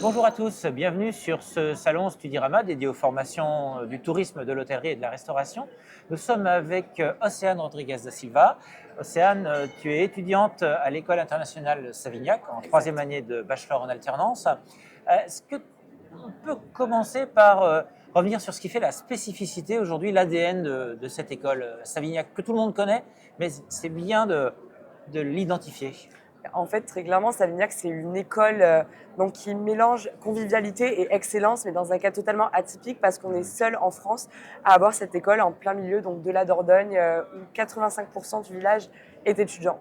Bonjour à tous, bienvenue sur ce salon Studirama dédié aux formations du tourisme, de l'hôtellerie et de la restauration. Nous sommes avec Océane Rodriguez da Silva. Océane, tu es étudiante à l'École internationale Savignac en troisième année de bachelor en alternance. Est-ce qu'on peut commencer par revenir sur ce qui fait la spécificité aujourd'hui, l'ADN de cette école Savignac que tout le monde connaît, mais c'est bien de l'identifier. En fait, très clairement, Savignac, c'est une école qui mélange convivialité et excellence, mais dans un cas totalement atypique parce qu'on est seul en France à avoir cette école en plein milieu de la Dordogne, où 85% du village est étudiant.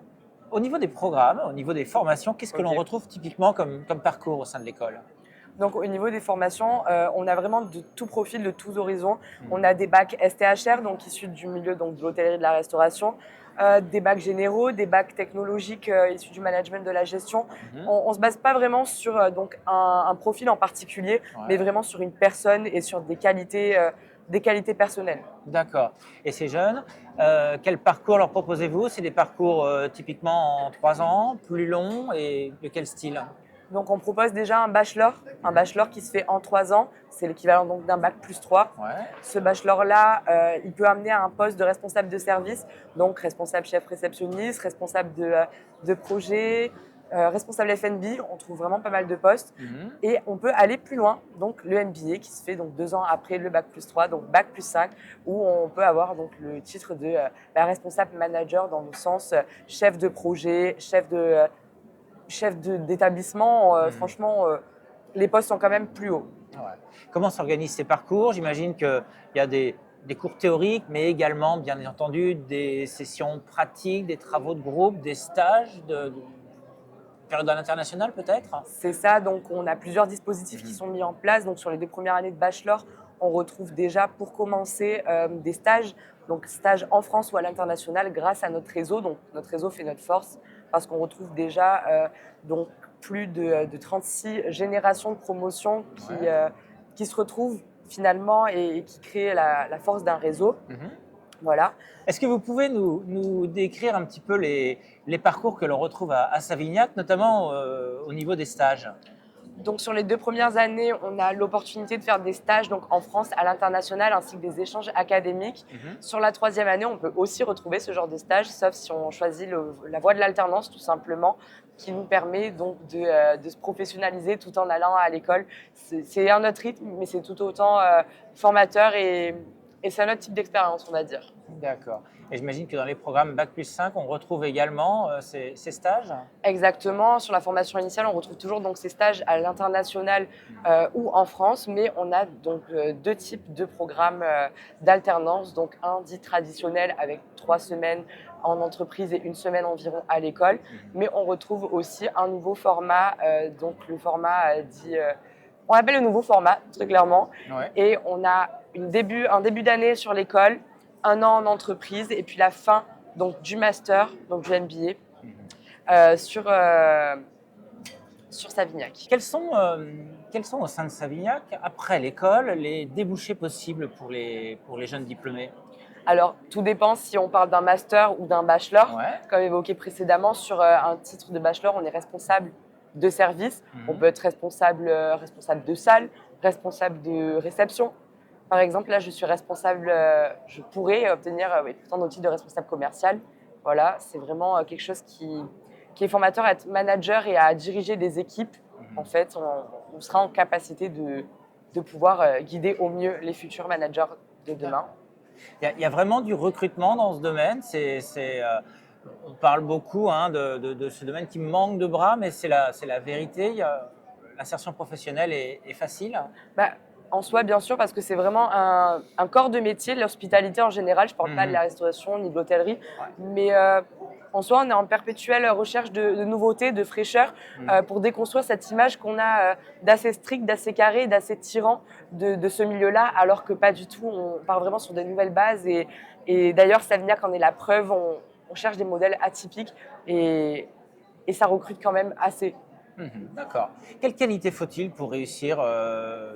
Au niveau des programmes, au niveau des formations, qu'est-ce que l'on Ok. retrouve typiquement comme parcours au sein de l'école? Donc, au niveau des formations, on a vraiment de tout profil, de tous horizons. On a des bacs STHR, donc issus du milieu de l'hôtellerie et de la restauration, des bacs généraux, des bacs technologiques issus du management de la gestion. On ne se base pas vraiment sur un profil en particulier, mais vraiment sur une personne et sur des qualités personnelles. D'accord. Et ces jeunes, quel parcours leur proposez-vous? C'est des parcours typiquement en 3 ans, plus longs et de quel style? Donc, on propose déjà un bachelor qui se fait en 3 ans. C'est l'équivalent donc d'un bac plus 3. Ouais. Ce bachelor-là, il peut amener à un poste de responsable de service, donc responsable chef réceptionniste, responsable de projet, responsable F&B. On trouve vraiment pas mal de postes. Et on peut aller plus loin, donc le MBA qui se fait donc 2 ans après le bac plus 3, donc bac plus 5, où on peut avoir donc le titre de responsable manager dans le sens chef de projet, d'établissement. Franchement, les postes sont quand même plus hauts. Ouais. Comment s'organisent ces parcours? J'imagine qu'il y a des cours théoriques, mais également, bien entendu, des sessions pratiques, des travaux de groupe, des stages de période à l'international peut-être? C'est ça, donc on a plusieurs dispositifs qui sont mis en place. Donc sur les 2 premières années de bachelor, on retrouve déjà pour commencer des stages, donc stages en France ou à l'international grâce à notre réseau. Donc notre réseau fait notre force parce qu'on retrouve déjà donc plus de 36 générations de promotions qui se retrouvent finalement et qui créent la force d'un réseau. Voilà. Est-ce que vous pouvez nous décrire un petit peu les parcours que l'on retrouve à Savignac, notamment au niveau des stages? Donc sur les 2 premières années, on a l'opportunité de faire des stages donc en France, à l'international, ainsi que des échanges académiques. Sur la 3e année, on peut aussi retrouver ce genre de stage, sauf si on choisit la voie de l'alternance tout simplement, qui nous permet donc de se professionnaliser tout en allant à l'école. C'est un autre rythme, mais c'est tout autant formateur et c'est un autre type d'expérience, on va dire. D'accord. Et j'imagine que dans les programmes Bac plus 5, on retrouve également ces stages? Exactement. Sur la formation initiale, on retrouve toujours donc ces stages à l'international ou en France, mais on a donc 2 types de programmes d'alternance. Donc un dit traditionnel avec 3 semaines en entreprise et 1 semaine environ à l'école, mais on retrouve aussi un nouveau format, donc le format on appelle le nouveau format très clairement, Ouais. et on a un début d'année sur l'école, 1 an en entreprise et puis la fin donc du master, donc du MBA. Sur Savignac. Quels sont au sein de Savignac, après l'école, les débouchés possibles pour les jeunes diplômés? Alors, tout dépend si on parle d'un master ou d'un bachelor. Ouais. Comme évoqué précédemment, sur un titre de bachelor, on est responsable de service. On peut être responsable de salle, responsable de réception. Par exemple, là, je suis responsable, je pourrais obtenir pourtant notre titre de responsable commercial. Voilà, c'est vraiment quelque chose qui est formateur à être manager et à diriger des équipes. En fait, on sera en capacité de pouvoir guider au mieux les futurs managers de demain. Il y a vraiment du recrutement dans ce domaine. On parle beaucoup de ce domaine qui manque de bras, mais c'est la vérité. L'insertion professionnelle est facile. En soi, bien sûr, parce que c'est vraiment un corps de métier, l'hospitalité en général. Je ne parle pas de la restauration ni de l'hôtellerie, mais en soi, on est en perpétuelle recherche de nouveautés, de fraîcheur, pour déconstruire cette image qu'on a d'assez strict, d'assez carré, d'assez tyran de ce milieu-là, alors que pas du tout. On part vraiment sur des nouvelles bases. Et d'ailleurs, Savignac en est la preuve. On cherche des modèles atypiques et ça recrute quand même assez. D'accord. Quelle qualité faut-il pour réussir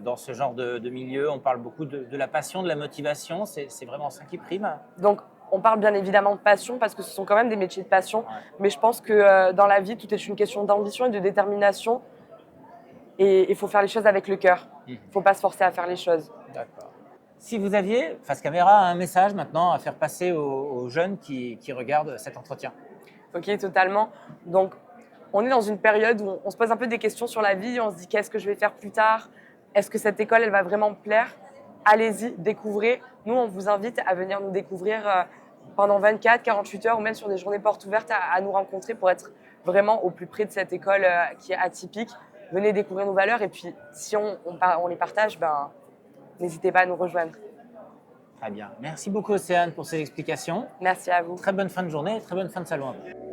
dans ce genre de milieu? On parle beaucoup de la passion, de la motivation. C'est vraiment ça qui prime? Donc, on parle bien évidemment de passion parce que ce sont quand même des métiers de passion. Mais je pense que dans la vie, tout est une question d'ambition et de détermination. Et il faut faire les choses avec le cœur. Il ne faut pas se forcer à faire les choses. D'accord. Si vous aviez, face caméra, un message maintenant à faire passer aux jeunes qui regardent cet entretien. Ok, totalement. Donc, on est dans une période où on se pose un peu des questions sur la vie. On se dit qu'est-ce que je vais faire plus tard? Est-ce que cette école, elle va vraiment me plaire? Allez-y, découvrez. Nous, on vous invite à venir nous découvrir pendant 24, 48 heures ou même sur des journées portes ouvertes à nous rencontrer pour être vraiment au plus près de cette école qui est atypique. Venez découvrir nos valeurs et puis si on les partage, n'hésitez pas à nous rejoindre. Très bien. Merci beaucoup Océane pour ces explications. Merci à vous. Très bonne fin de journée et très bonne fin de salon à vous.